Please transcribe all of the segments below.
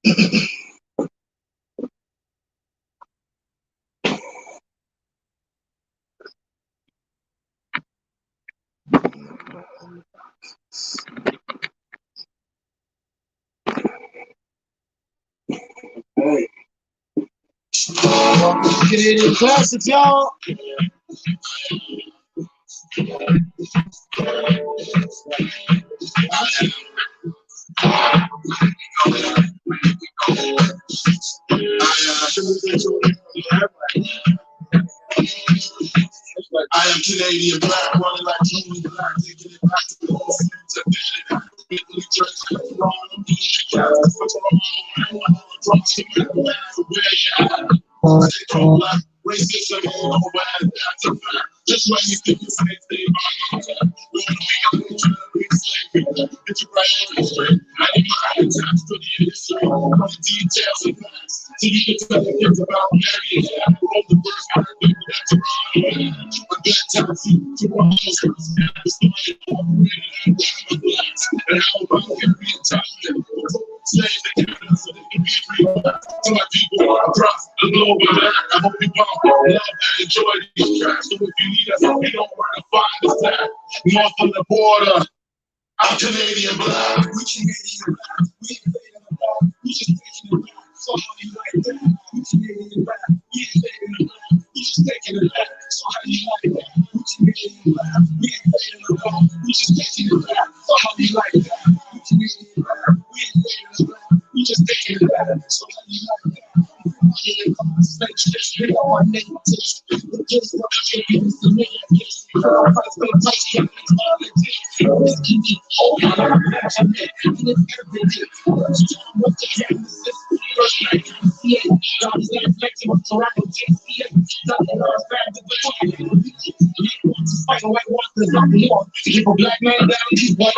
Hey. Canadian classics, y'all. I am Canadian black, running like Canadian black, taking it back to the old racism just when you think you say thing it's a priority straight. I need my attached to the industry, the details and facts. So you can tell the kids about Mary and all the first part of it that's around. But that tells you to one of those the story of and how about every Italian slaves that give us so they can be free. To my people across the globe, I hope you pump, love, and enjoy these tracks. So if you need us, you know where to find us at. North of the border, I'm Canadian black. We Canadian black. We invading the bar. We just taking it back. So how do you like that? We Canadian black. We invading the bar. We just taking it back. So how do you like that? We Canadian black. We invading the bar. We just taking it back. So how do you like that? We Canadian black. We invading the bar. We just taking it back. So how do you like that? Keep a black man down, he's white.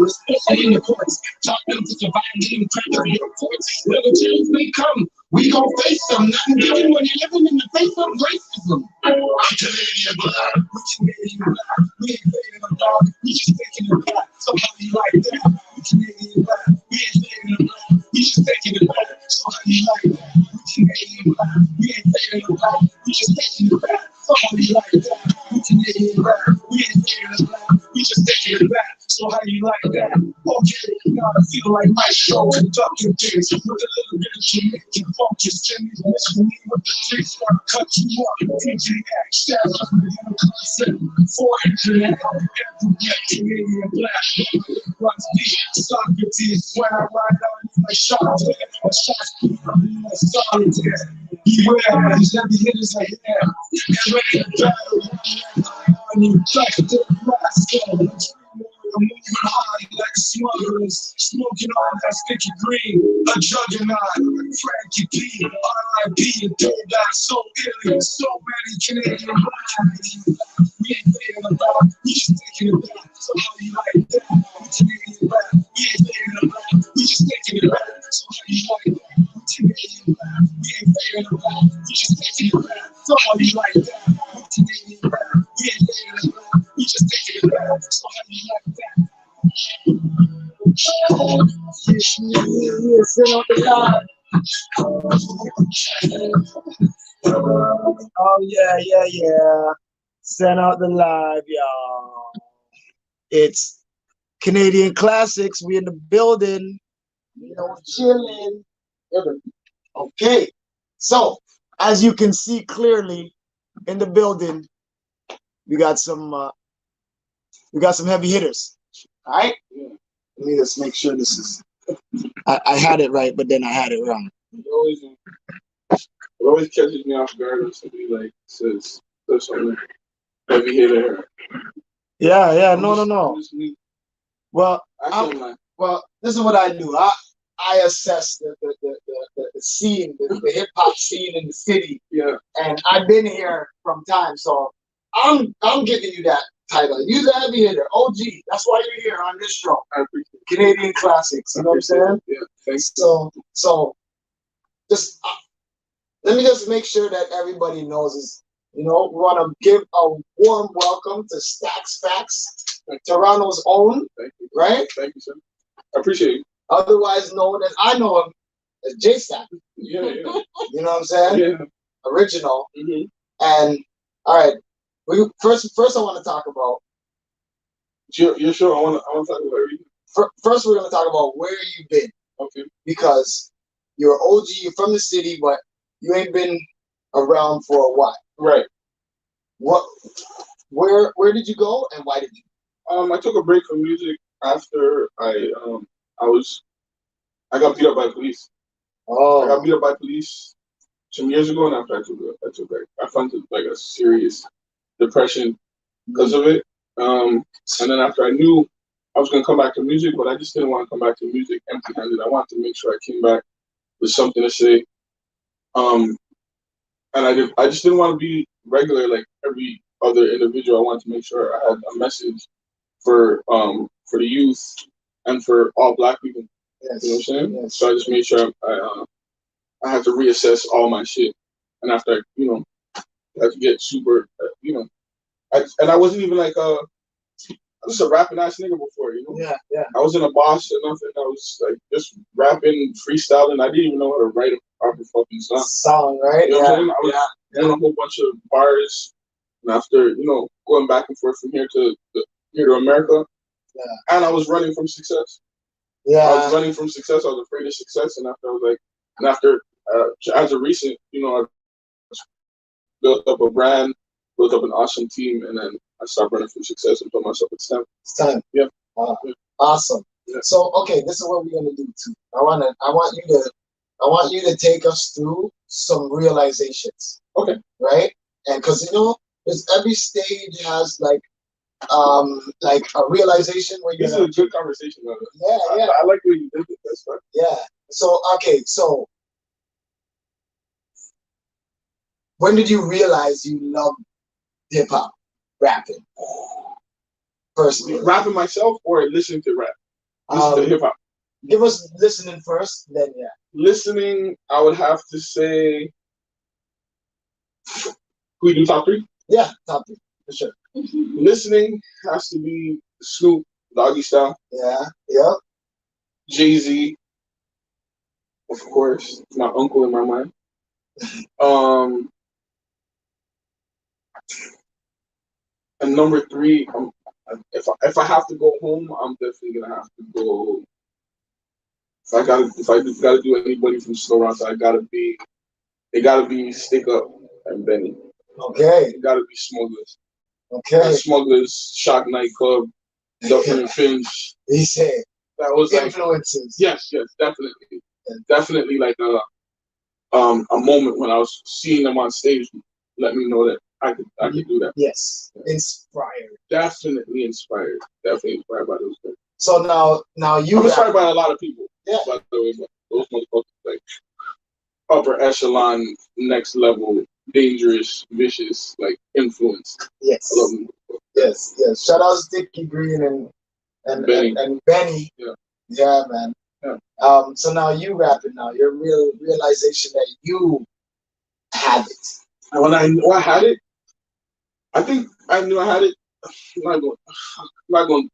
Especially in the courts, talk them to survive, getting pressure in the courts. Little chills may come, we gon' face them. Nothing given when you're living in the face of racism. I'm Canadian black, we Canadian black. We ain't fading the dog, we just taking it back. So how do you like that? We Canadian black, we ain't fading the black, we just taking it back. So how do you like that? We Canadian black, we ain't fading the black, we just taking it back. So how do you like that? We Canadian black, we ain't fading the black, we just taking it back. So how do you like that? Okay, now I feel like my show conducting things with a little bit of Jamaican focus. Jimmy's missing me with the tricks, wanna cut you up. TJX, stab up with the concept. 400 every black Canadian black. Runs deep, Socrates. When I ride on you like shots, my shots keep running like solitaire. Beware, these heavy hitters are here. Get ready to battle. I need black to the blast. I'm moving high like smugglers, smoking on that sticky green. A juggernaut, Frankie P, R.I.P. and told that so ill, so many Canadian black. We ain't thinking about, we just taking it back. So how do you like that? We Canadian black. We ain't thinking about, we just taking it back. So how do you like that? We Canadian black. We ain't thinking about, we just taking it back. So how do you like that? We Canadian black. We ain't thinking about, we just taking it back. So how do you like that? Oh yeah. Send out the live, y'all. It's Canadian Classics. We in the building. You know, chilling. Okay. So as you can see clearly in the building, we got some heavy hitters. All right. Yeah. Let me just make sure this is. I had it right, but then I had it wrong. It always catches me off guard when somebody like says something heavy hitter. Yeah. No. Well, this is what I do. I assess the scene, the hip hop scene in the city. Yeah. And I've been here from time, so I'm giving you that title. You the heavy hitter, OG. That's why you're here on this show. I appreciate it. Canadian Classics. You know what I'm saying? Yeah. Thanks. So just let me just make sure that everybody knows is You know, we want to give a warm welcome to STAXXFACTS, Toronto's own. Thank you. Right? Thank you, sir. I appreciate you. Otherwise known as, I know him as JSAC. Yeah, yeah. You know what I'm saying? Yeah. Original. Mm-hmm. And all right, first I want to talk about. You're sure? I want to talk about everything. First, we're going to talk about where you've been. Okay. Because you're OG, you're from the city, but you ain't been around for a while. Right. Where did you go and why did you? I took a break from music after I got beat up by police. Oh. I got beat up by police some years ago, and after I took break. I fell into like a serious depression because of it. And then after I knew I was gonna come back to music, but I just didn't want to come back to music empty-handed. I wanted to make sure I came back with something to say. And I just didn't want to be regular like every other individual. I wanted to make sure I had a message for the youth and for all Black people. Yes. You know what I'm saying? Yes. So I just made sure I had to reassess all my shit. And after I had to get super, I wasn't even like I was a rapping ass nigga before, you know? Yeah, yeah. I wasn't a boss or nothing. I was like just rapping, freestyling. I didn't even know how to write a proper fucking song, right? You know what I'm saying? I was doing a whole bunch of bars, and after going back and forth from here to America, and I was running from success. Yeah. I was running from success. I was afraid of success, and after as a recent, I built up a brand, built up an awesome team, and then I stopped running from success and told myself it's time. It's time. Yeah. Awesome. Yeah. So okay, this is what we're gonna do too. I want you to take us through some realizations. Okay. Right? And because there's every stage has like a realization where this is a good conversation, brother. Yeah. I like what you did with this, right? Yeah. So okay, so when did you realize you loved hip hop, rapping? Personally, rapping myself or listening to rap? Listen to hip hop. Give us listening first, then yeah. Listening, I would have to say. Can we do top 3? Yeah, top 3 for sure. Listening has to be Snoop, Doggy Style. Yeah, yeah. Jay-Z, of course, my uncle in my mind. And number 3, if I have to go home, I'm definitely gonna have to go. If I gotta do anybody from Snow Rock, it gotta be Stick Up and Benny. Okay. It gotta be Smugglers. Okay. Smugglers, Shock Nightclub, Duffer and Finch. He said that was influences. Like, yes, definitely. Definitely like a moment when I was seeing them on stage let me know that I could do that. Yes. Inspired. Definitely inspired. Definitely inspired by those guys. So now you I'm inspired by a lot of people. Yeah. By the way, those motherfuckers like upper echelon, next level, dangerous, vicious, like influence. Yes. I love them. Yes, yes. Shout out to Sticky Green and Benny. And Benny. Yeah. Yeah, man. Yeah. So now you rapping now. Your realization that you had it. And when I knew I had it, I think I knew I had it. I'm not going.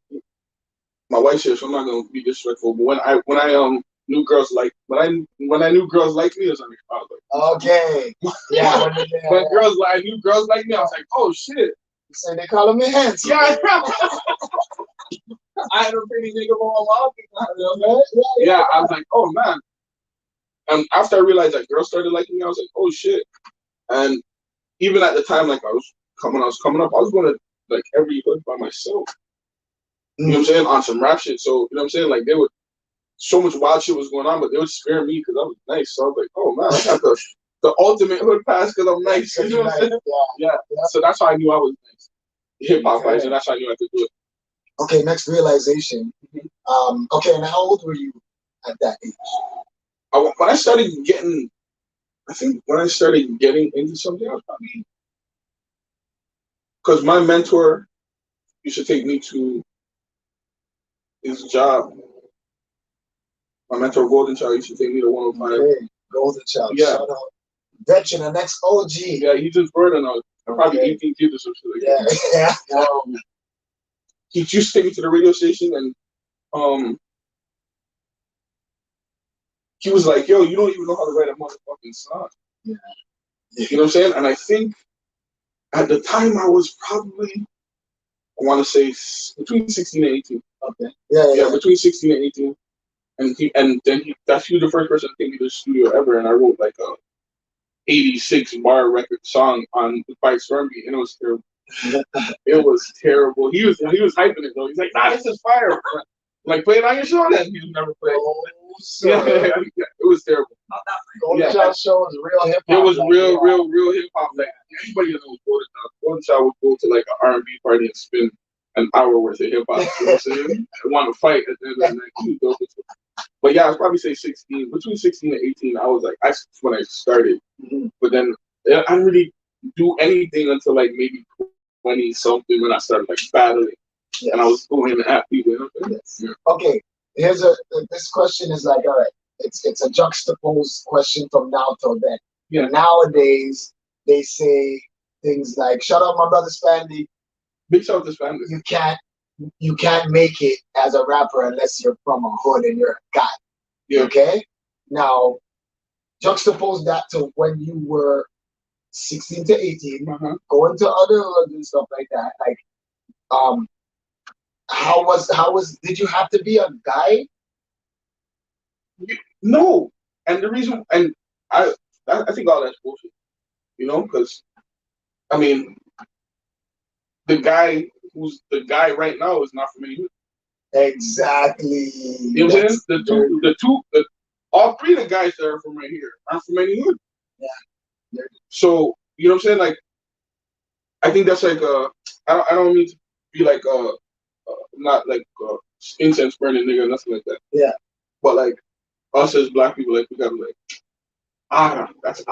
My wife's here, so I'm not going to be disrespectful. But when I knew girls like when I knew girls like me, I was like, okay, yeah. I knew girls like me, I was like, oh shit. So they calling me handsome. Yeah. I had a pretty nigga for a while. Yeah, I was like, oh man. And after I realized that girls started liking me, I was like, oh shit. And even at the time, like I was coming up, I was going to like every hood by myself. You know what I'm saying? On some rap shit. So, you know what I'm saying? Like they would, so much wild shit was going on, but they would spare me because I was nice. So I was like, oh man, I got the ultimate hood pass because I'm nice. You know what I'm saying? Yeah. So that's how I knew I was nice. Hip hop wise, and that's how I knew I could do it. Okay, next realization. Okay, and how old were you at that age? When I started getting into something, I was probably, because my mentor used to take me to his job. My mentor, Golden Child, used to take me to 105. Okay, Golden Child. Yeah. Shout out. Veteran, the next OG. Yeah, he just burned on us. I'm probably 18 kids or something like that. Yeah. He used to take me to the radio station, and he was like, "Yo, you don't even know how to write a motherfucking song." Yeah. You know what I'm saying? And I think at the time I was probably, I want to say between 16 and 18. Okay. Yeah. Between 16 and 18. And he was the first person to take me to the studio ever, and I wrote like a 86 bar record song on by Stormbeat, and it was terrible. It was terrible. He was hyping it though. He's like, "Nah, this is fire." Like, play it on your show then. He never played. Oh, it was terrible. Golden Child show was real hip hop. It was real hip hop. Like anybody that knows Golden Child would go to like an R&B party and spend an hour worth of hip hop. You know what I'm saying? I want to fight at the end of the night. But yeah, I'd probably say 16. Between 16 and 18, I was like, that's when I started. Mm-hmm. But then I didn't really do anything until like maybe 20 something when I started like battling. Yes. And I was going at people. You know? Yes. Yeah. Okay, this question is like, all right, it's a juxtaposed question from now till then. Yeah. Nowadays they say things like, "Shout out my brother Spandy." Big shout out to Spandy. You can't make it as a rapper unless you're from a hood and you're a guy. Yeah. Okay? Now, juxtapose that to when you were 16 to 18, going to other hoods and stuff like that. Like, how was did you have to be a guy? No. And the reason, and I think all that's bullshit. You know, because I mean, the guy who's the guy right now is not from any hood. Exactly. You know what I'm saying? All three of the guys that are from right here aren't from any hood. Yeah. So, you know what I'm saying? Like, I think that's like I don't mean to be like not like incense burning nigga or nothing like that. Yeah. But like us as black people, like we gotta like that's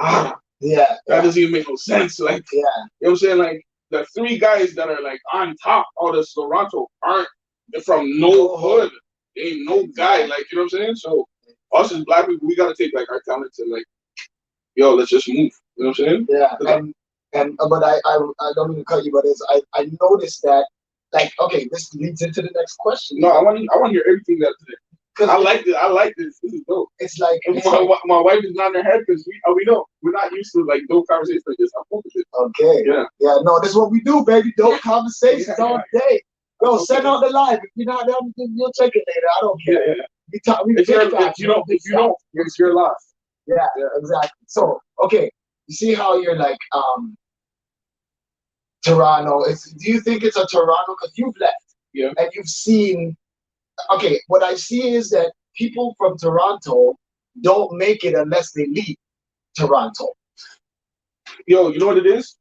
Yeah. That doesn't even make no sense. Like, yeah. You know what I'm saying? Like the three guys that are like on top of the Toronto aren't from no hood. They ain't no guy, like, you know what I'm saying? So us as black people, we gotta take like our talents and like, yo, let's just move. You know what I'm saying? Yeah. But I don't mean to cut you, but I noticed that, like, okay, this leads into the next question. No, I want to hear everything that today. Cause I like this. This is dope. It's like my wife is nodding her head because we know we're not used to like dope conversations like this. I'm focused. Okay. Yeah. No, this is what we do, baby. Dope conversations all day. Yo, send out the live. If you're not there, you'll check it later. I don't care. If you don't, it's your loss. Yeah, exactly. So, okay, you see how you're like Toronto. Do you think it's a Toronto because you've left? Yeah. And you've seen. Okay, what I see is that people from Toronto don't make it unless they leave Toronto. Yo, you know what it is?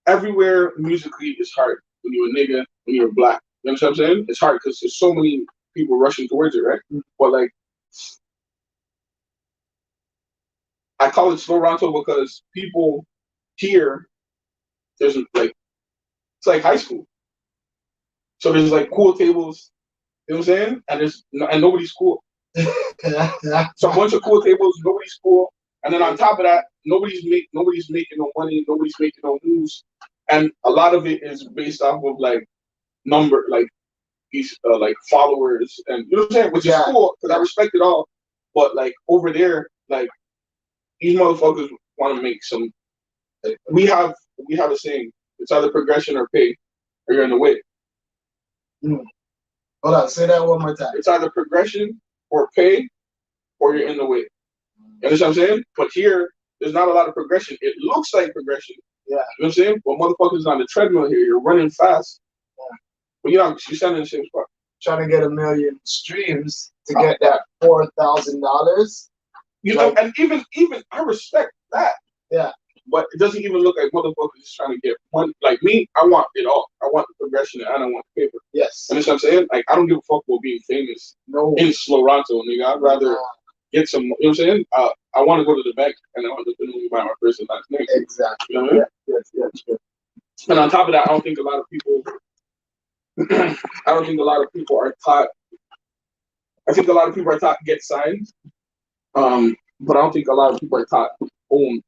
Everywhere musically is hard when you're a nigga, when you're black. You know what I'm saying? It's hard because there's so many people rushing towards it, right? Mm-hmm. But like, I call it Toronto because people here, there's like, it's like high school. So there's like cool tables. You know what I'm saying? And nobody's cool. So a bunch of cool tables, nobody's cool. And then on top of that, nobody's making no money, nobody's making no moves. And a lot of it is based off of like these like followers, and you know what I'm saying? Which is cool because I respect it all. But like over there, like these motherfuckers want to make some. Like, we have a saying: it's either progression or pay, or you're in the way. Mm. Hold on, say that one more time. It's either progression or pay, or you're in the way. You understand what I'm saying? But here, there's not a lot of progression. It looks like progression. Yeah. You know what I'm saying? But motherfuckers on the treadmill here, you're running fast. Yeah. But you're standing in the same spot. Trying to get 1 million streams to get that $4,000. You know, and even I respect that. Yeah. But it doesn't even look like motherfuckers is trying to get money. Like me, I want it all. I want the progression and I don't want the paper. Yes. And that's what I'm saying? Like, I don't give a fuck about being famous in Toronto, nigga. I'd rather get some, you know what I'm saying? I want to go to the bank and I want to definitely buy my first and last name. Exactly. You know what I mean? Yes. And on top of that, I don't think a lot of people are taught. I think a lot of people are taught to get signed. But I don't think a lot of people are taught to own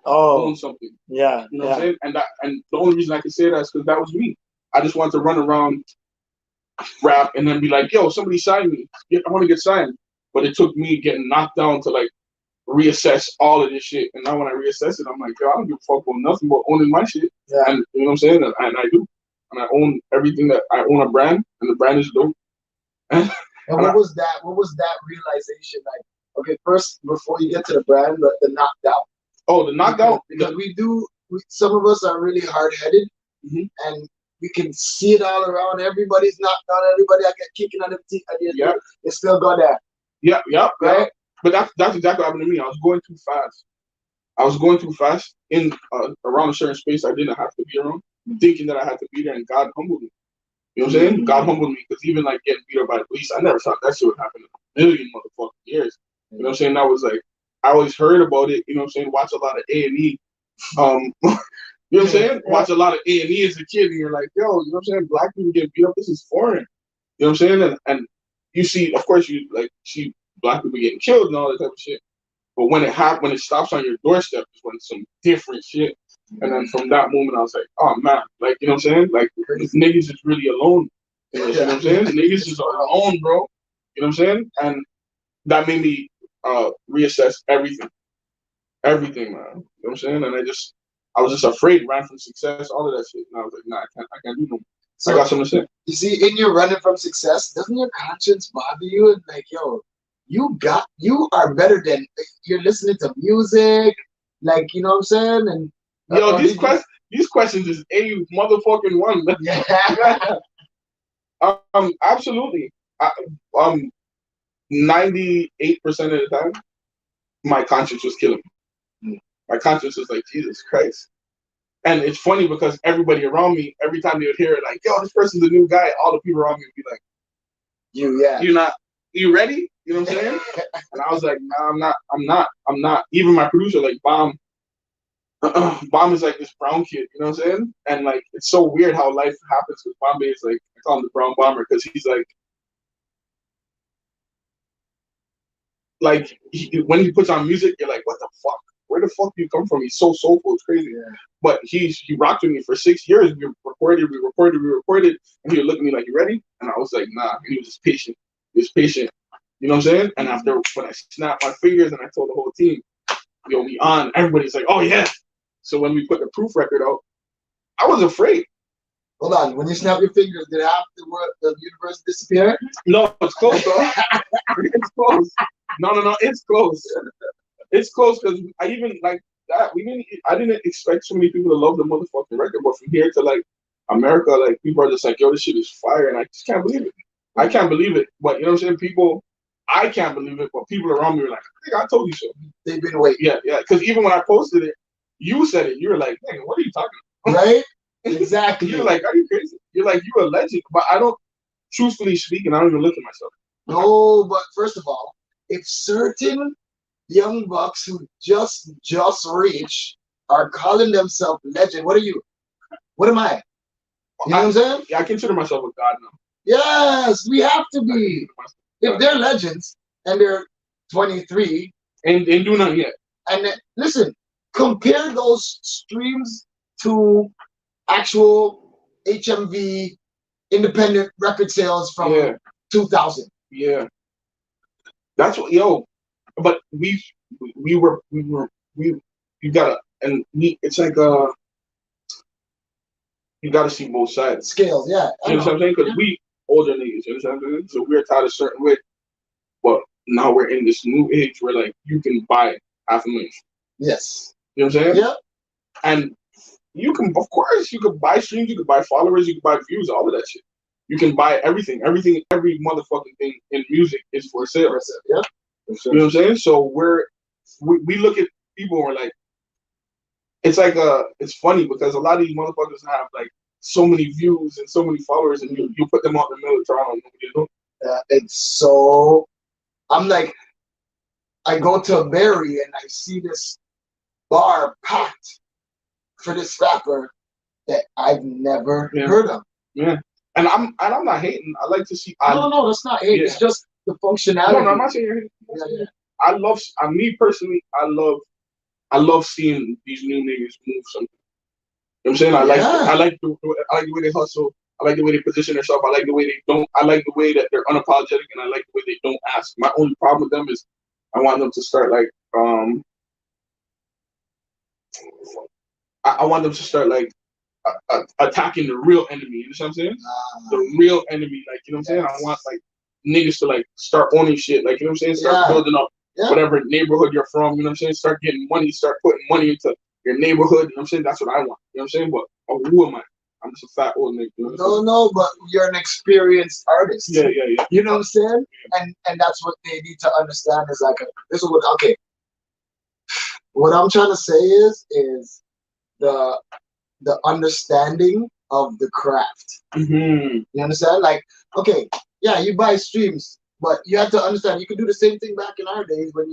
own something. Yeah. You know what I'm saying? And the only reason I can say that is because that was me. I just wanted to run around, rap, and then be like, yo, somebody sign me. I want to get signed. But it took me getting knocked down to like reassess all of this shit. And now when I reassess it, I'm like, yo, I don't give a fuck about nothing but owning my shit. Yeah. And you know what I'm saying? And I do. And I own everything that I own a brand, and the brand is dope. And what was that? What was that realization like? Okay, first before you get to the brand, but the knockdown. Oh, the knockdown. Because some of us are really hard headed, and we can see it all around. Everybody's knocked down. Everybody I get kicking on the teeth. Yeah, they still got there. Yeah, right. Yeah. But that's exactly what happened to me. I was going too fast. In around a certain space I didn't have to be around, thinking that I had to be there, and God humbled me. You know what I'm saying? God humbled me, because even like getting beat up by the police, I never thought that shit would happen in a million motherfucking years. You know what I'm saying? That was like, I always heard about it. You know what I'm saying? Watch a lot of A&E. You know what I'm saying? Watch a lot of A&E as a kid, and you're like, yo, you know what I'm saying? Black people get beat up. This is foreign. You know what I'm saying? And you see, of course, you like see black people getting killed and all that type of shit. But when it stops on your doorstep is when some different shit. And then from that moment, I was like, oh man, like, you know what I'm saying? Like, niggas is really alone. You know what I'm saying? Niggas is alone, bro. You know what I'm saying? And that made me reassess everything. Everything, man. You know what I'm saying? And I was just afraid, ran from success, all of that shit. And I was like, nah, I can't do no more. So, I got something to say. You see, in your running from success, doesn't your conscience bother you? And like, yo, you are better than, you're listening to music, like, you know what I'm saying? And yo, these questions is a motherfucking one. Yeah. Absolutely. 98% of the time, my conscience was killing me. My conscience was like, Jesus Christ. And it's funny because everybody around me, every time they would hear it, like, yo, this person's a new guy, all the people around me would be like, you ready? You know what I'm saying? And I was like, nah, I'm not. Even my producer, like Bomb is like this brown kid, you know what I'm saying? And like, it's so weird how life happens with Bombay. Is like, I call him the brown bomber, because he's like when he puts on music, you're like, what the fuck? Where the fuck do you come from? He's so soulful, it's crazy. Yeah. But he rocked with me for 6 years. We recorded, and he would look at me like, you ready? And I was like, nah. And he was just patient. You know what I'm saying? And after, when I snapped my fingers and I told the whole team, yo, we on, everybody's like, oh yeah. So when we put the proof record out, I was afraid. Hold on, when you snap your fingers, did the universe disappear? No, it's close, though. It's close. No, it's close. It's close, because I even like that. I didn't expect so many people to love the motherfucking record, but from here to like America, like people are just like, yo, this shit is fire, and I just can't believe it. I can't believe it. But you know what I'm saying? I can't believe it, but people around me were like, I think I told you so. They've been waiting. Yeah. Because even when I posted it, you said it. You were like, man, what are you talking about? Right? Exactly. You're like, are you crazy? You're like, you're a legend. But I don't, truthfully speaking, I don't even look at myself. No, but first of all, if certain young bucks who just reach are calling themselves legend, what are you? What am I? You know what I'm saying? Yeah, I consider myself a god now. Yes, we have to be. If they're legends and they're 23 and do nothing yet. And listen, compare those streams to actual HMV independent record sales from 2000. Yeah. That's what, but it's like you gotta see both sides. Scales, yeah. You know what I'm saying? Because we older niggas, you know what I'm saying? So we're taught a certain way. But now we're in this new age where like you can buy $500,000. Yes. You know what I'm saying? Yeah. And you can, of course, you could buy streams, you could buy followers, you could buy views, all of that shit. You can buy everything. Every motherfucking thing in music is for sale. Yeah. You know what I'm saying? So we look at people and we're like, it's funny because a lot of these motherfuckers have like so many views and so many followers, and you put them out in the middle of Toronto, you know? It's so, I'm like, I go to a Barry and I see this bar packed for this rapper that I've never heard of. Yeah. And I'm not hating. I like to see. No, that's not hate. Yeah. It's just the functionality. No, I'm not saying you're hating. Yeah. I love. Me personally, I love I love seeing these new niggas move something. You know what I'm saying? I like the way they hustle. I like the way they position themselves. I like the way they don't. I like the way that they're unapologetic, and I like the way they don't ask. My only problem with them is I want them to start like I want them to start like attacking the real enemy. You know what I'm saying? The real enemy. Like, you know what I'm saying? I want like niggas to like start owning shit. Like, you know what I'm saying? Start building up whatever neighborhood you're from. You know what I'm saying? Start getting money. Start putting money into your neighborhood. You know what I'm saying? That's what I want. You know what I'm saying? But who am I? I'm just a fat old nigga. You know no, but you're an experienced artist. Yeah. You know what I'm saying? And that's what they need to understand is like this is what what I'm trying to say is the understanding of the craft. You understand? Like, okay, yeah, you buy streams, but you have to understand you can do the same thing back in our days when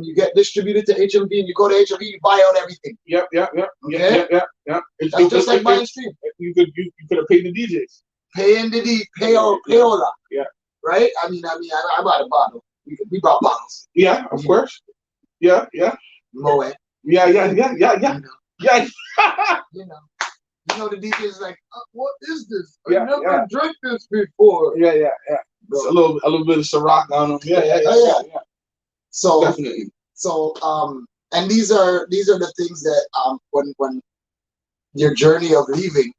you get distributed to HMV and you go to HMV, you buy out everything. Yeah. Okay? Yeah. That's just like buying a stream. You could have paid the DJs. Payola. Yeah. Right? I bought a bottle. We bought bottles. Yeah, of course. Yeah. Moet. Yeah. You know the DJ is like, what is this? I never drank this before. Yeah. It's a little bit of Ciroc on them. Yeah. So definitely. So and these are the things that when your journey of leaving,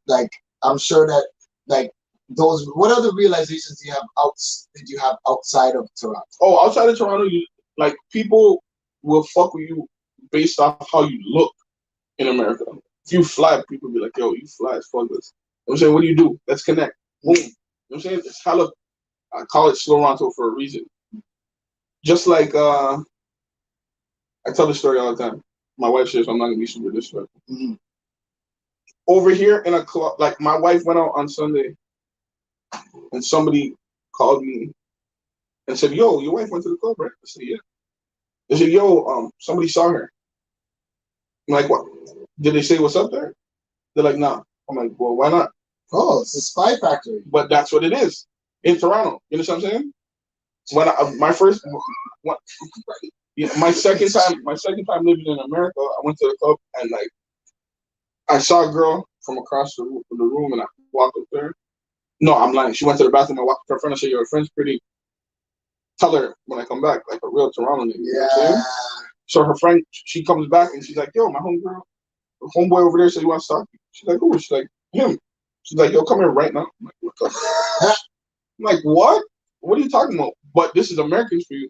like I'm sure that like those what other realizations did you have outside of Toronto? Oh, outside of Toronto, like people will fuck with you based off how you look in America. If you fly, people be like, yo, you fly as fuck. You know what I'm saying? What do you do? Let's connect. Boom. You know what I'm saying? It's hella, I call it Slow-Ronto for a reason. Just like, I tell this story all the time. My wife says I'm not going to be super disrespectful. Over here in a club, like my wife went out on Sunday and somebody called me and said, yo, your wife went to the club, right? I said, yeah. They said, yo, somebody saw her. I'm like, what? Did they say what's up there? They're like, nah. I'm like, well, why not? Oh, it's a spy factory. But that's what it is in Toronto. You know what I'm saying? When my second time living in America, I went to the club and like I saw a girl from across the room and I walked up there. No, I'm lying. She went to the bathroom. I walked up to her friend and said, your friend's pretty. Tell her when I come back, like a real Toronto nigga. You know what I'm saying? So her friend, she comes back and she's like, yo, my homeboy over there said you want to talk. She's like, who? She's like, him. She's like, yo, come here right now. I'm like, what the fuck? I'm like, what? What are you talking about? But this is Americans for you.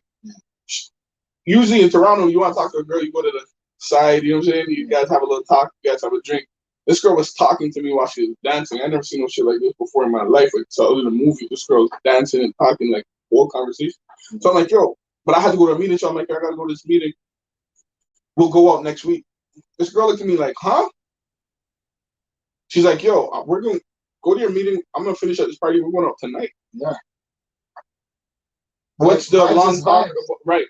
Usually in Toronto, you want to talk to a girl, you go to the side, you know what I'm saying? You guys have a little talk, you guys have a drink. This girl was talking to me while she was dancing. I never seen no shit like this before in my life. Like, so other than a movie, this girl was dancing and talking, like, whole conversation. So I'm like, yo, but I had to go to a meeting, so I'm like, I gotta go to this meeting. We'll go out next week. This girl looked at me like, huh? She's like, yo, we're going to go to your meeting. I'm going to finish at this party. We're going out tonight. Yeah. What's the long talk? Right.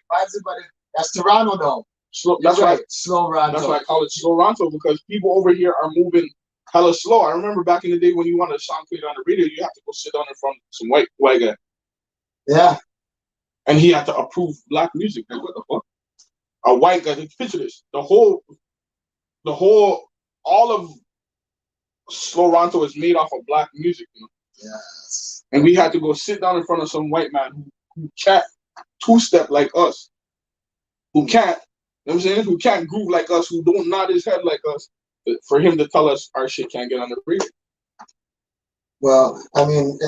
That's Toronto, though. That's why Slow-Ronto. That's why I call it Slow-Ronto, because people over here are moving hella slow. I remember back in the day when you wanted a song played on the radio, you have to go sit down in front of some white guy. Yeah. And he had to approve black music. Like, what the fuck? A white guy. Picture this. All of Slow-Ronto is made off of black music. You know? Yes. And we had to go sit down in front of some white man who can't two-step like us, who can't, you know what I'm saying, who can't groove like us, who don't nod his head like us, for him to tell us our shit can't get on the radio. Well, I mean,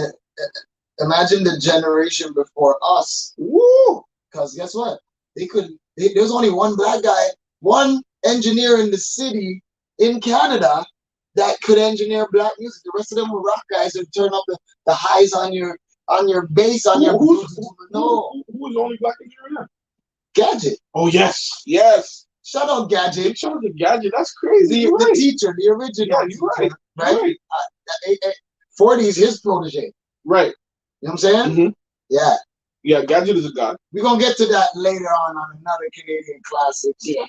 imagine the generation before us. Woo! Because guess what? There's only one black guy, one engineer in the city in Canada that could engineer black music. The rest of them were rock guys and turn up the highs on your bass on your. Who was the only black engineer? Gadget. Oh yes. Shout out Gadget. Shout out to Gadget. That's crazy. The teacher, the original. Yeah, you're right. 40's his protege. Right. You know what I'm saying? Mm-hmm. Yeah. Yeah, Gadget is a god. We're gonna get to that later on another Canadian classic. Yeah.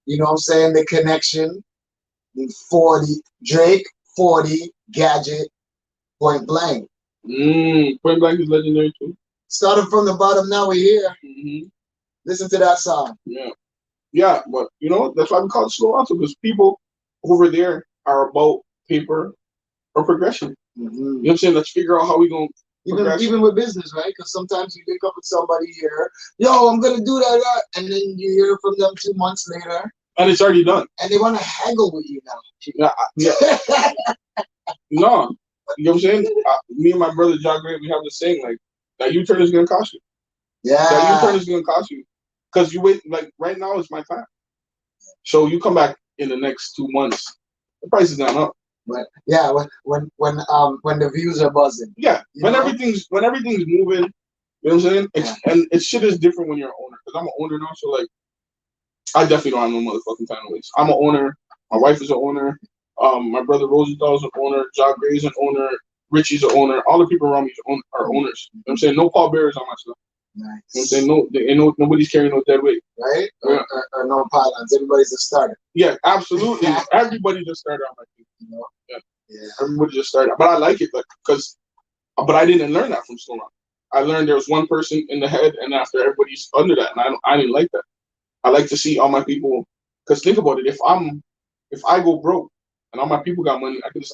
You know what I'm saying? The connection. 40 Drake, 40 Gadget, Point Blank. Point Blank is legendary too. Starting from the bottom, now we're here. Mm-hmm. Listen to that song. Yeah. Yeah, but you know that's why we call it slow answer, because people over there are about paper or progression. You know what I'm saying? Let's figure out how we gonna even with business, right? Because sometimes you link up with somebody here, yo, I'm gonna do that, and then you hear from them 2 months later, and it's already done, and they want to haggle with you now. Yeah. No, you know what I'm saying? Me and my brother John Gray, we have the saying like that U-turn is gonna cost you. Yeah, that U-turn is gonna cost you, because you wait. Like right now is my time, so you come back in the next 2 months, the price is gone up. But yeah, when the views are buzzing. Yeah, when everything's moving, you know what I'm saying? And it shit is different when you're an owner, because I'm an owner now, so like I definitely don't have no motherfucking time to waste. I'm an owner. My wife is an owner. My brother Rosenthal is an owner. John Gray's an owner. Richie's an owner. All the people around me are owners. You know what I'm saying? No pallbearers on my stuff. Nice. You know what I'm saying? Nobody's carrying no dead weight. Right? Yeah. Or no pylons. Everybody's a starter. Yeah, absolutely. Everybody just started on my team. You know? Yeah. Everybody just started. But I like it, but I didn't learn that from school. I learned there was one person in the head, and after everybody's under that, and I didn't like that. I like to see all my people, because think about it. If I go broke and all my people got money, I could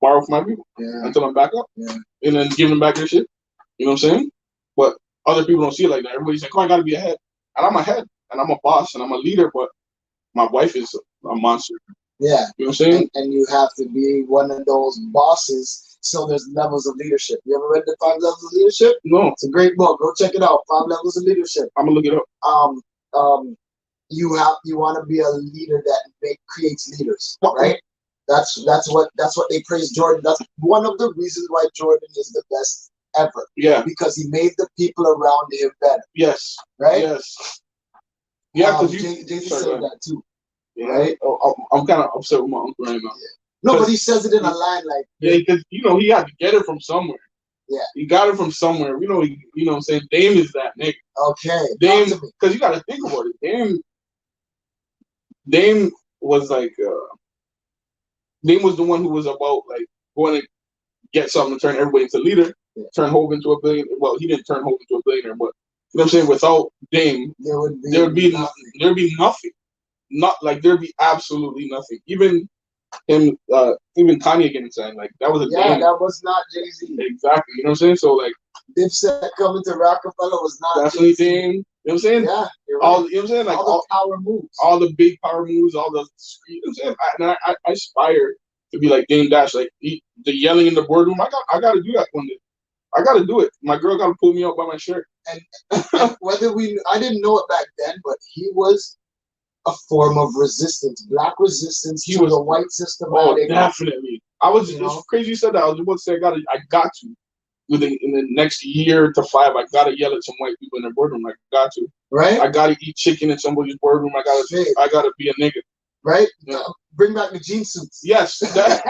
borrow from my people until I'm back up, and then give them back their shit. You know what I'm saying? But other people don't see it like that. Everybody's like, "Oh, I gotta be ahead," and I'm ahead, and I'm a boss, and I'm a leader. But my wife is a monster. Yeah, you know what I'm saying? And you have to be one of those bosses. So there's levels of leadership. You ever read the 5 Levels of Leadership? No. It's a great book. Go check it out. 5 Levels of Leadership. I'm gonna look it up. You want to be a leader that creates leaders, right? That's what they praise Jordan. That's one of the reasons why Jordan is the best ever. Yeah. Because he made the people around him better. Yes. Right? Yes. Yeah, because Jay-Z said that too. Yeah. Right? I'm kind of upset with my uncle right now. Yeah. No, but he says it in a line like, yeah, because he had to get it from somewhere. Yeah. He got it from somewhere. You know what I'm saying? Dame is that nigga. Okay. Dame, because you got to think about it. Dame was like, Dame was the one who was about like going to get something to turn everybody into a leader, turn Hov into a billionaire. Well, he didn't turn Hov into a billionaire, but you know what I'm saying? Without Dame, there would be nothing. Not like there'd be absolutely nothing. Even Kanye getting signed, like that was a Dame. that was not Jay-Z. Exactly. You know what I'm saying? So like Dipset coming to Rockefeller was not definitely Dame. You know what I'm saying? Yeah. Right. All you know what I'm saying? Like all the power moves. All the big power moves, all the you know what I'm saying? I aspire to be like Dame Dash, like the yelling in the boardroom. I gotta do that one day. I gotta do it. My girl gotta pull me up by my shirt. And I didn't know it back then, but he was a form of resistance, black resistance to the white systematic. Oh, definitely. It's crazy you said that. I was about to say I got to. In the next year to 5, I gotta yell at some white people in their boardroom. I got to. Right. I gotta eat chicken in somebody's boardroom. I gotta be a nigga. Right. Yeah. Bring back the jean suits. Yes. That.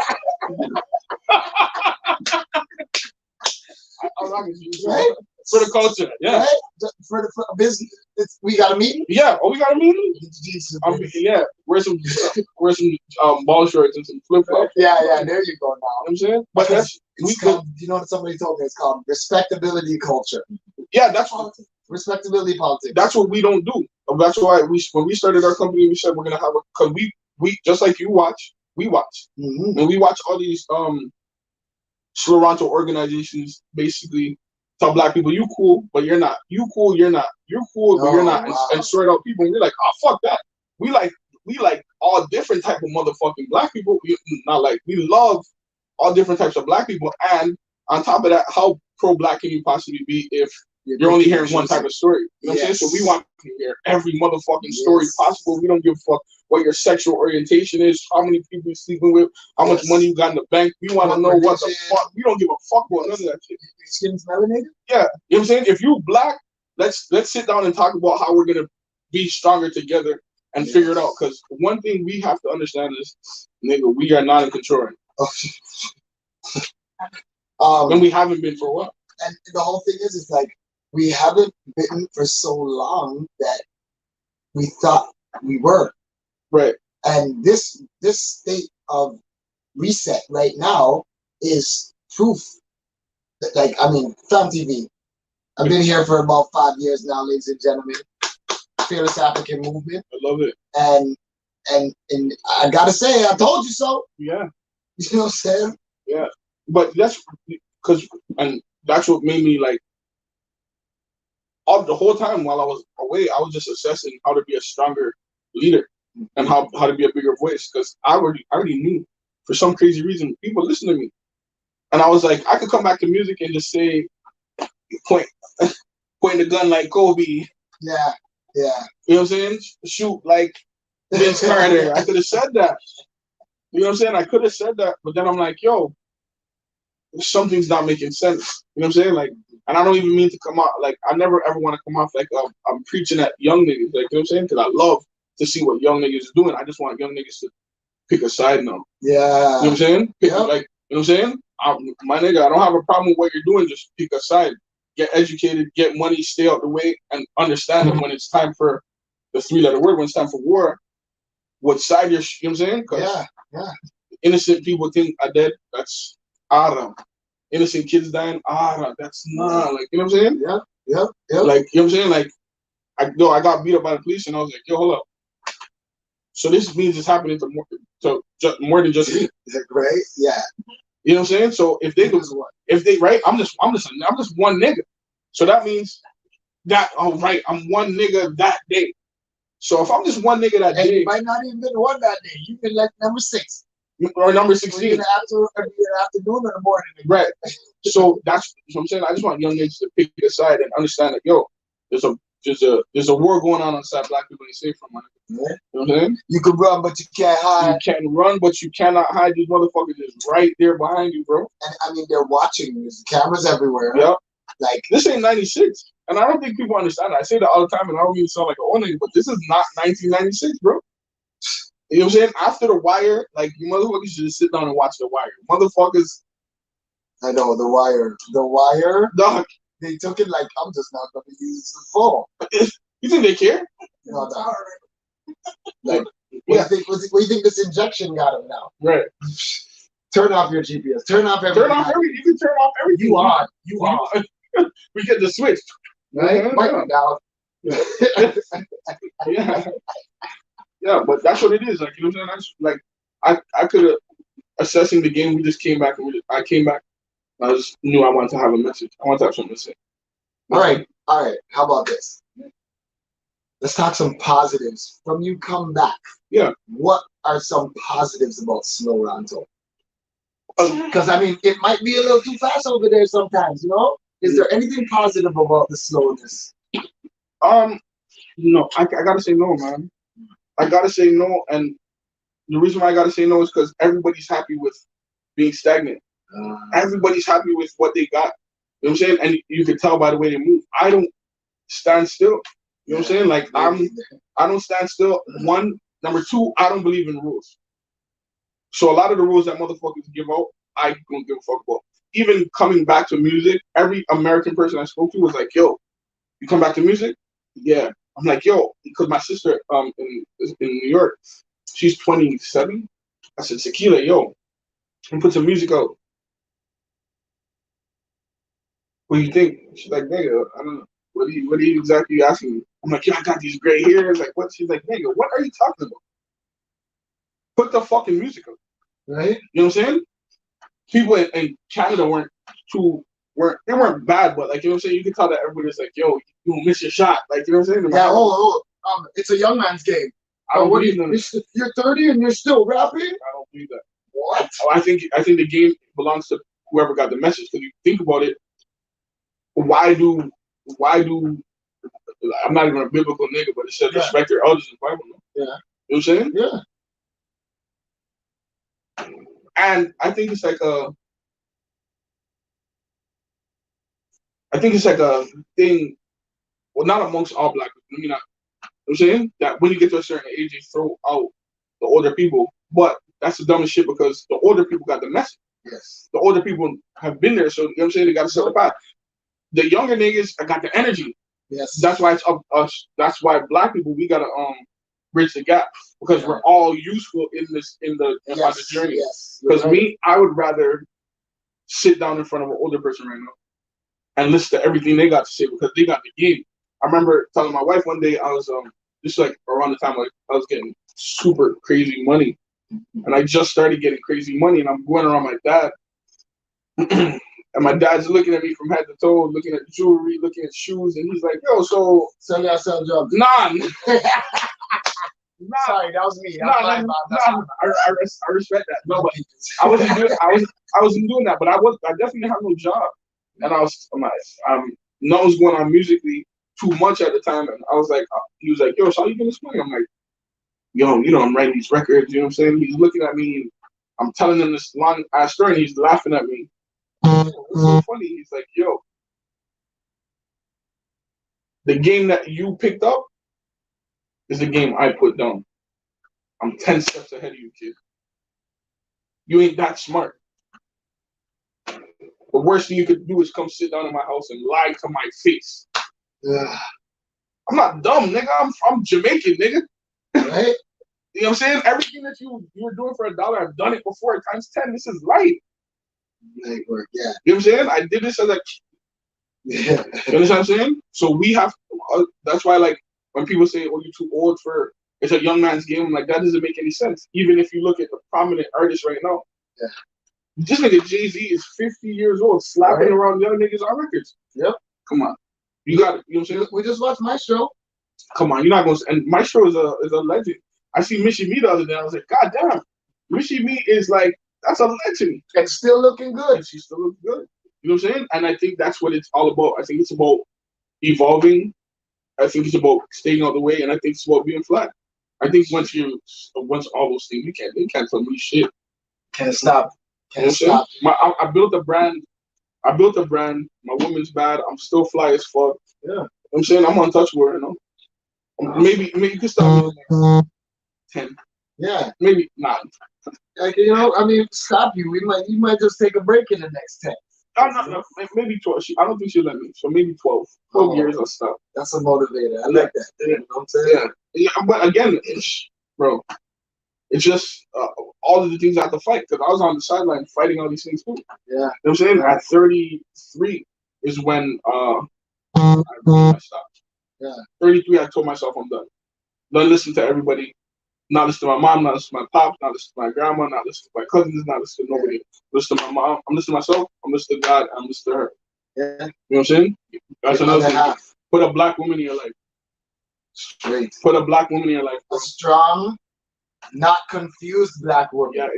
Right? For the culture, yeah. Right? For business, we got a meeting. Yeah, we got a meeting. Yeah, wear some ball shorts and some flip flops. Yeah, there you go. Now, you know what I'm saying, but you know what somebody told me? It's called respectability culture. Yeah, that's politics. Respectability politics. That's what we don't do. That's why when we started our company, we said we're gonna have because we just like you watch, we watch, and we watch all these Toronto organizations basically tell black people you cool, but you're not. You cool, you're not. You're cool, but you're not. Wow. And sort out people, and we're like, oh fuck that. We like all different type of motherfucking black people. We love all different types of black people, and on top of that, how pro-black can you possibly be if you're only hearing one type of story? You know what I'm saying? So we want to hear every motherfucking story possible. We don't give a fuck what your sexual orientation is, how many people you're sleeping with, how much money you got in the bank. We want to know what the fuck. We don't give a fuck about none of that shit. Your skin's melanated? Yeah. You know what I'm saying? If you black, let's sit down and talk about how we're gonna be stronger together and figure it out. Because one thing we have to understand is, nigga, we are not in control. And we haven't been for a while. And the whole thing is, it's like we haven't been for so long that we thought we were. Right. And this state of reset right now is proof that, Fam TV. I've been here for about 5 years now, ladies and gentlemen. Fearless African movement. I love it. And I gotta say, I told you so. Yeah. You know what I'm saying? Yeah. But that's because, and that's what made me like, all the whole time while I was away, I was just assessing how to be a stronger leader and how to be a bigger voice, because I already knew, for some crazy reason, people listen to me. And I was like, I could come back to music and just say, point the gun like Kobe. Yeah. Yeah. You know what I'm saying? Shoot like Vince Carter. I could have said that. You know what I'm saying? I could have said that, but then I'm like, yo, something's not making sense. You know what I'm saying? Like, and I don't even mean to come out, like, I never ever want to come off like I'm preaching at young niggas. Like, you know what I'm saying? Because I love to see what young niggas are doing. I just want young niggas to pick a side now. Yeah. You know what I'm saying? Yep. Like, you know what I'm saying? My nigga, I don't have a problem with what you're doing. Just pick a side. Get educated, get money, stay out the way, and understand that when it's time for the three-letter word, when it's time for war, what side you're, you know what I'm saying? Yeah, yeah. Innocent people think are dead. That's Ara. Innocent kids dying. Ara. That's not, like, you know what I'm saying? Yeah, yeah, yeah. Like, you know what I'm saying? Like, I got beat up by the police, and I was like, yo, hold up. So this means it's happening to more than just me. Right? Yeah. You know what I'm saying? So if they right, I'm just one nigga. So that means that, oh right, I'm one nigga that day. So if I'm just one nigga that day, you might not even been one that day. You've been like number 6 or number 16 in the afternoon or the morning. Right. So that's what I'm saying. I just want young niggas to pick a side and understand that, yo, there's a war going on inside black people ain't safe from, my nigga. Yeah. You know what I'm saying? You can run, but you can't hide. You can run, but you cannot hide. These motherfuckers is right there behind you, bro. And I mean, they're watching. There's cameras everywhere. Yep. Like, this ain't 96. And I don't think people understand that. I say that all the time, and I don't even sound like an old nigga, but this is not 1996, bro. You know what I'm saying? After The Wire, like, you motherfuckers should just sit down and watch The Wire. Motherfuckers. I know, The Wire. The Wire? Dog. They took it like, I'm just not going to use the phone. You think they care? No, no. Like, what do you think this injection got him now? Right. Turn off your GPS. Turn off everything. You can turn off everything. You on. We get the switch. Right? Wipe it down. Yeah. Yeah, but that's what it is. Like, you know what I'm saying? Like, I could have, assessing the game, we just came back, and I came back. I just knew I wanted to have a message. I wanted to have something to say. All right. How about this? Let's talk some positives. From you come back. Yeah. What are some positives about Slow Ronto? Because, I mean, it might be a little too fast over there sometimes, you know? Is there anything positive about the slowness? No, I gotta say no, man. I gotta say no, and the reason why I gotta say no is because everybody's happy with being stagnant. Everybody's happy with what they got. You know what I'm saying? And you can tell by the way they move. I don't stand still. You know what I'm saying? Like, I don't stand still. One. Number two, I don't believe in rules. So a lot of the rules that motherfuckers give out, I don't give a fuck about. Even coming back to music, every American person I spoke to was like, yo, you come back to music? Yeah. I'm like, yo, because my sister in New York, she's 27. I said, Tequila, yo, and put some music out. What do you think? She's like, nigga, I don't know. What are you exactly asking me? I'm like, yo, I got these gray hairs. Like, what? She's like, nigga, what are you talking about? Put the fucking music out. Right? You know what I'm saying? People in Canada weren't bad, but, like, you know what I'm saying? You can tell that everybody's like, yo, you don't miss your shot. Like, you know what I'm saying? Yeah, it's a young man's game. I don't believe them. You're 30 and you're still rapping? I don't believe that. What? I think the game belongs to whoever got the message. Because you think about it, why do I'm not even a biblical nigga, but it says respect your elders in the Bible. Yeah. You know what I'm saying? Yeah. And I think it's like a thing, well, not amongst all black people. I mean, you know what I'm saying? That when you get to a certain age, they throw out the older people. But that's the dumbest shit, because the older people got the message. Yes. The older people have been there, so you know what I'm saying? They got to set the path. The younger niggas got the energy. Yes. That's why it's up us. That's why black people, we gotta bridge the gap, because we're all useful in the journey. Yes. Because me, I would rather sit down in front of an older person right now and listen to everything they got to say, because they got the game. I remember telling my wife one day, I was This is like around the time like I was getting super crazy money, and I just started getting crazy money, and I'm going around my dad, and my dad's looking at me from head to toe, looking at jewelry, looking at shoes, and he's like, "Yo, so you gotta sell drugs." nah." Sorry, that was me. I respect that. No, but I wasn't doing that. But I definitely have no job, and nothing was going on musically too much at the time. And I was like, he was like, "Yo, so how you getting this money?" I'm like, "Yo, I'm writing these records." You know what I'm saying? He's looking at me. I'm telling him this long ass story, and he's laughing at me. It's so funny. He's like, "Yo, the game that you picked up is the game I put down. I'm 10 steps ahead of you, kid. You ain't that smart. The worst thing you could do is come sit down in my house and lie to my face." I'm not dumb, nigga. I'm Jamaican, nigga. Right? You know what I'm saying? Everything that you were doing for $1, I've done it before times 10. This is light. Legwork, yeah. You know what I'm saying? I did this as a you understand what I'm saying? So we have that's why, like, when people say, "Oh, you're too old for it's a young man's game," I'm like, that doesn't make any sense. Even if you look at the prominent artists right now, this nigga Jay-Z is 50 years old, slapping around young niggas on records. Yep. Come on. You got it. You know what I'm saying? We just watched Maestro. Come on, you're not going to. And Maestro is a legend. I see Missy Me the other day. I was like, God damn, Missy Me is like, that's a legend. And still looking good. And she's still looking good. You know what I'm saying? And I think that's what it's all about. I think it's about evolving. I think it's about staying out the way, and I think it's about being flat. I think once all those things, they can't tell me shit. Can't stop. Can't stop. I built a brand. My woman's bad. I'm still fly as fuck. Yeah. You know what I'm saying? I'm untouchable, you know. Maybe you can stop me in the next 10. Yeah. Maybe not. Like, I mean, stop you. You might just take a break in the next 10. No, maybe 12. I don't think she'll let me. So maybe 12. 12 years I'll stop. That's a motivator. I like that. Yeah. You know what I'm saying? Yeah. But again, bro, it's just all of the things I have to fight, because I was on the sideline fighting all these things too. Yeah. You know what I'm saying? At 33 is when I stopped. Yeah. 33, I told myself I'm done. Don't listen to everybody. Not listen to my mom, not listen to my pops, not listen to my grandma, not listen to my cousins, not listen to nobody. Listen to my mom. I'm listening to myself. I'm listening to God. I'm listening to her. Yeah. You know what I'm saying? That's another thing. Put a black woman in your life. Straight. Put a black woman in your life. A strong, not confused black woman. Yeah.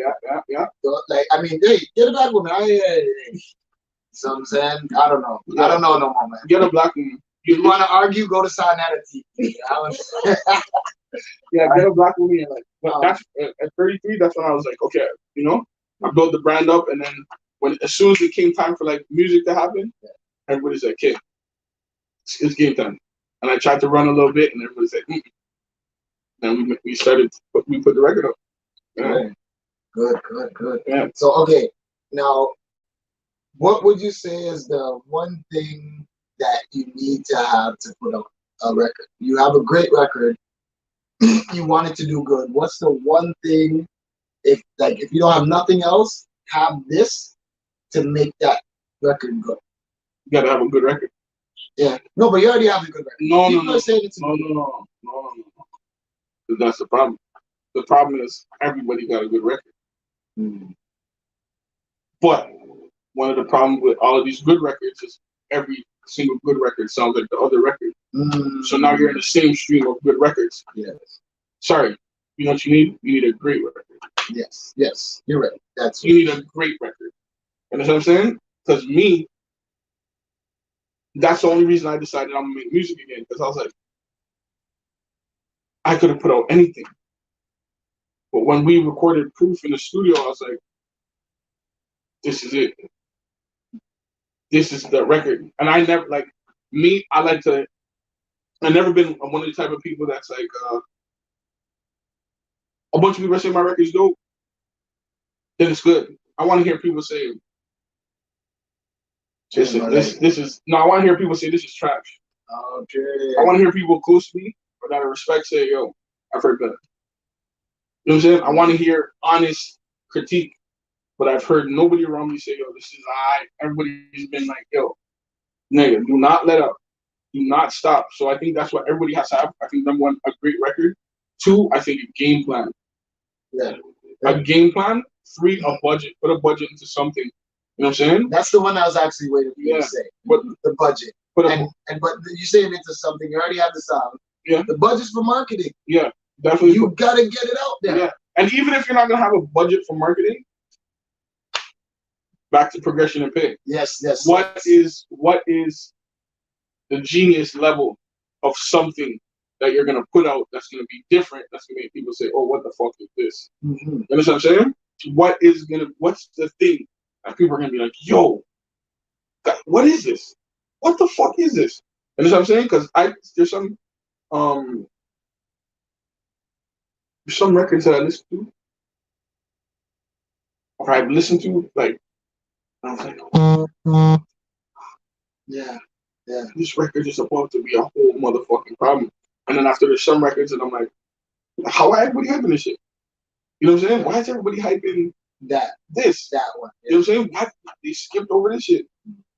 Like, I mean, hey, get a black woman. So I'm saying, I don't know. Yeah. I don't know no more, man. Get a black woman. You want to argue? Go to Sarnetta TV. Yeah, get a black woman in your life. But that's at 33. That's when I was like, okay, I built the brand up, and then as soon as it came time for like music to happen, everybody's like, "Okay, it's game time." And I tried to run a little bit, and everybody's like, "Mm." And we put the record up. Yeah. Good. Yeah. So okay, now, what would you say is the one thing that you need to have to put out a record? You have a great record. You want it to do good. What's the one thing, if you don't have nothing else, have this to make that record good? You gotta have a good record. Yeah. No, but you already have a good record. No. That's the problem. The problem is everybody got a good record. But one of the problems with all of these good records is every single good record sounds like the other record. So now you're in the same stream of good records. Yes. Sorry. You know what you need? You need a great record. Yes. You're right. You need a great record. You know what I'm saying? Because that's the only reason I decided I'm gonna make music again. Because I was like, I could have put out anything. But when we recorded Proof in the studio, I was like, this is it. This is the record. And I never, I've never been one of the type of people that's like, a bunch of people say my record's dope, then it's good. I want to hear people say, I want to hear people say this is trash. Okay. I want to hear people close to me or that I respect say, yo, I've heard better. You know what I'm saying? I want to hear honest critique, but I've heard nobody around me say, yo, this is Everybody's been like, yo, nigga, do not let up. Do not stop. So I think that's what everybody has to have. I think number one, a great record. Two, I think a game plan. Yeah. A game plan. Three, a budget. Put a budget into something. You know what I'm saying? That's the one I was actually waiting for you to say. But the budget. But you saying into something, you already have the sound. Yeah. The budget's for marketing. Yeah, definitely. You gotta get it out there. Yeah. And even if you're not gonna have a budget for marketing, back to progression and pay. Yes. What is the genius level of something that you're gonna put out that's gonna be different, that's gonna make people say, oh, what the fuck is this? Mm-hmm. You understand what I'm saying? What's the thing that people are gonna be like, yo, God, what is this? What the fuck is this? You understand what I'm saying? Because there's some records that I listen to, or I've listened to, like, I was like, yeah, this record is supposed to be a whole motherfucking problem. And then after there's some records, and I'm like, how are everybody hyping this shit? You know what I'm saying? Why is everybody hyping that one? Yeah. You know what I'm saying? Why they skipped over this shit?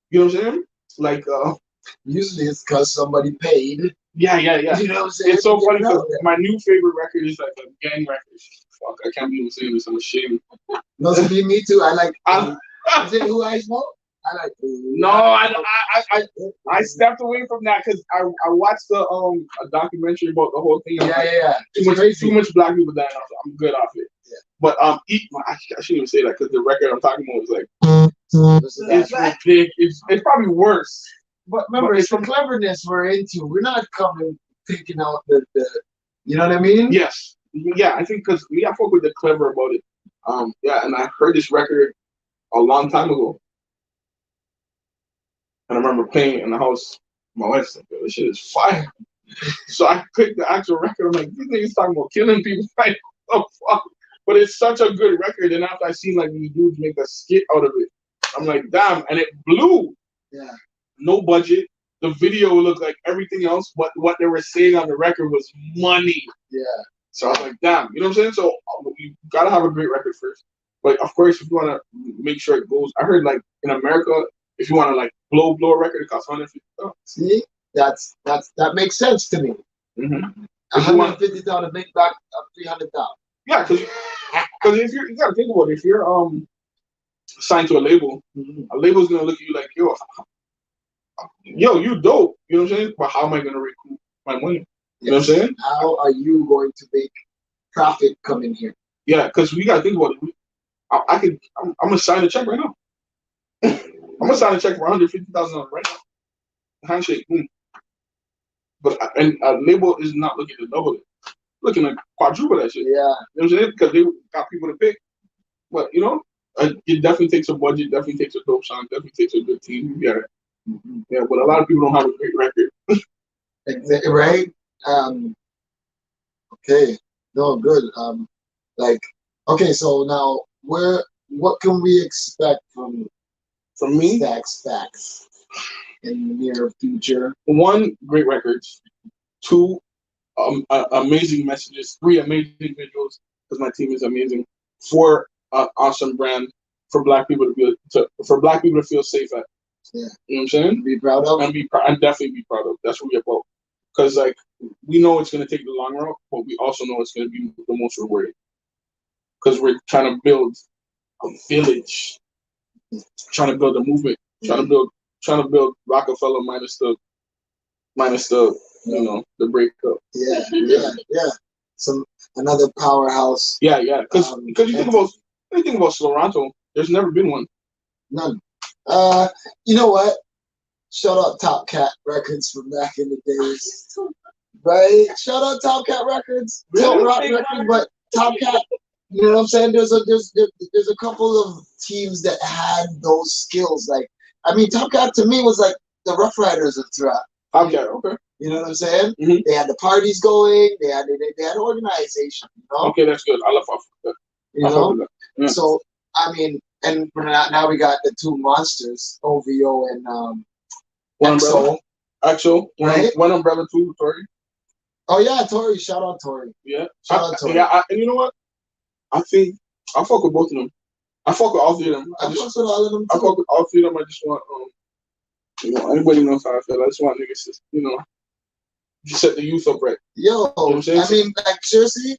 You know what I'm saying? Like, usually it's because somebody paid. Yeah. You know what I'm saying? It's so funny because my new favorite record is like a gang record. Fuck, I can't be even saying this. I'm ashamed. No, see, me too. I like. Is it Who I Smoke? I like. No, I stepped away from that because I watched a documentary about the whole thing. Yeah. Too much black people dying. I'm good off it. Yeah. But I shouldn't even say that because the record I'm talking about was like it's ridiculous. It's probably worse. But remember, it's the cleverness we're into. We're not picking out the you know what I mean? Yes. Yeah, I think because I fuck with the clever about it. Yeah, and I heard this record a long time ago. And I remember playing it in the house. My wife's like, yo, this shit is fire. So I clicked the actual record. I'm like, these niggas talking about killing people. Like, oh, fuck. But it's such a good record. And after I seen like these dudes make a skit out of it, I'm like, damn. And it blew. Yeah. No budget. The video looked like everything else, but what they were saying on the record was money. Yeah. So I was like, damn. You know what I'm saying? So you gotta have a great record first. But of course, if you wanna make sure it goes, I heard like in America, if you wanna like blow a record, it costs $150,000. See, that makes sense to me. Mm-hmm. $150,000 to make back $300,000. Yeah, because if you gotta think about it, if you're signed to a label, a label's gonna look at you like, yo, you dope. You know what I'm saying? But how am I gonna recoup my money? You know what I'm saying? How are you going to make profit come in here? Yeah, because we gotta think about it. I'm gonna sign a check right now. I'm gonna sign a check for $150,000 right now. Handshake, boom. But and a label is not looking to double it, looking to quadruple that shit. Yeah, you know what I'm saying? Because they got people to pick. But you know, it definitely takes a budget. Definitely takes a dope song. Definitely takes a good team. Yeah, yeah. But a lot of people don't have a great record. Exactly, right? Okay. No, good. Okay. So now, what can we expect from me? STAXXFACTS in the near future? 1, great records. 2, amazing messages. 3, amazing visuals because my team is amazing. 4, awesome brand for black people to feel safe at. Yeah. You know what I'm saying? Be proud of. And definitely be proud of. That's what we're about. Because like we know it's gonna take the long route, but we also know it's gonna be the most rewarding. Because we're trying to build a village, trying to build a movement, trying to build Rockefeller minus the the breakup. Yeah. Another powerhouse. Yeah. Because you think about Toronto, there's never been one. None. You know what? Shout out Top Cat Records from back in the days. Right? Shout out Top Cat Records. Tilt Rock Records, but Top Cat, you know what I'm saying? There's a couple of teams that had those skills. Like, I mean, Top Cat to me was like the Rough Riders of Toronto. Top Cat, okay. You know what I'm saying? Mm-hmm. They had the parties going. They had organization. You know? Okay, that's good. I love that. You know? Yeah. So I mean, and now we got the 2 monsters, OVO and Axel, right? One umbrella too, Tori. Oh yeah, Tori. Shout out Tori. Yeah. Shout out Tori. Yeah, and you know what? I think I fuck with both of them. I fuck with all 3 of them. I fuck with all of them too. I fuck with all 3 of them. I just want You know, anybody knows how I feel. I just want niggas to, you know, set the youth up right. Yo, you know what I'm saying? I mean, like seriously,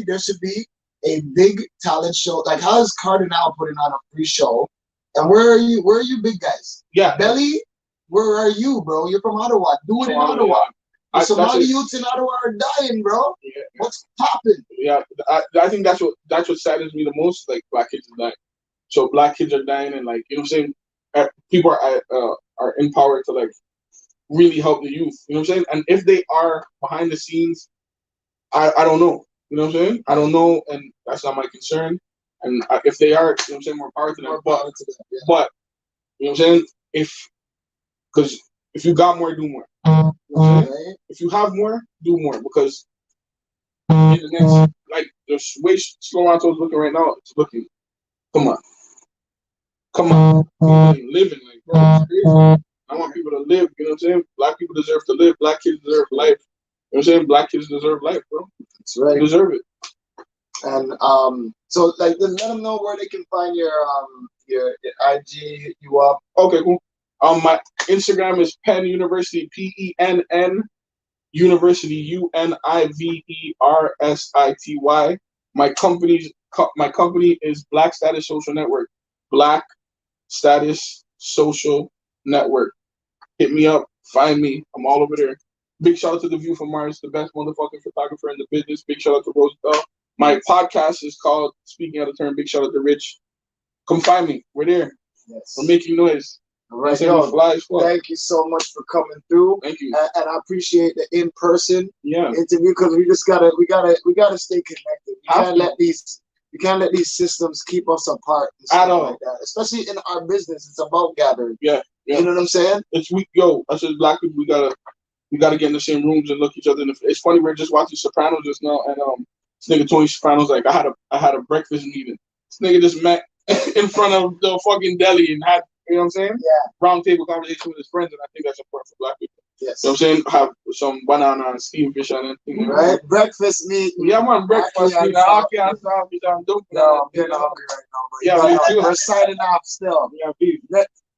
there should be a big talent show. Like, how is Cardinal putting on a free show? And where are you? Where are you, big guys? Yeah, Belly, where are you, bro? You're from Ottawa. Do it in Ottawa. Yeah. Somali youths in Ottawa are dying, bro. Yeah. What's popping? Yeah, I think that's what saddens me the most. Like, black kids are dying. So black kids are dying, and like, you know what I'm saying, people are empowered to like really help the youth. You know what I'm saying? And if they are behind the scenes, I don't know. You know what I'm saying? I don't know, and that's not my concern. And if they are, you know what I'm saying, more power to them. But you know what I'm saying? Because if you got more, do more. You know what I'm saying? If you have more, do more. Because in the next, like, the way Toronto's looking right now, it's looking. Come on. People living, like, bro, it's crazy. I want people to live. You know what I'm saying? Black people deserve to live. Black kids deserve life. You know what I'm saying? Black kids deserve life, bro. That's right. They deserve it. And so like, let them know where they can find your IG, you up. Okay, cool. My Instagram is Penn University, PENN University, UNIVERSITY. My company is Black Status Social Network. Black Status Social Network. Hit me up, find me. I'm all over there. Big shout out to The View from Mars, the best motherfucking photographer in the business. Big shout out to Roosevelt. My podcast is called Speaking Out of Turn. Big shout out to Rich. Come find me. We're there. Yes. We're making noise. All right, yo, thank you so much for coming through. Thank you. And I appreciate the in-person interview, because we gotta stay connected. You can't let these systems keep us apart and stuff like that. Especially in our business, it's about gathering. Yeah. You know what I'm saying? Us as black people, we gotta get in the same rooms and look each other in the face. It's funny, we're just watching Sopranos just now, and this nigga Tony Soprano's like, I had a breakfast meeting. This nigga just met in front of the fucking deli and had, you know what I'm saying? Yeah. Round table conversation with his friends, and I think that's important for black people. Yes. You know what I'm saying? Have some banana and steamed fish on it. Right? Breakfast meat. Yeah, man, breakfast meat. No, I'm getting hungry right now. Yeah, we're signing off still. Yeah, beef.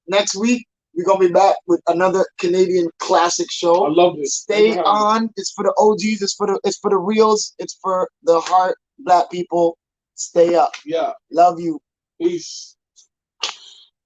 Next week, we're going to be back with another Canadian classic show. I love this. Stay on. It's for the OGs. It's for the reals. It's for the heart black people. Stay up. Yeah. Love you. Peace.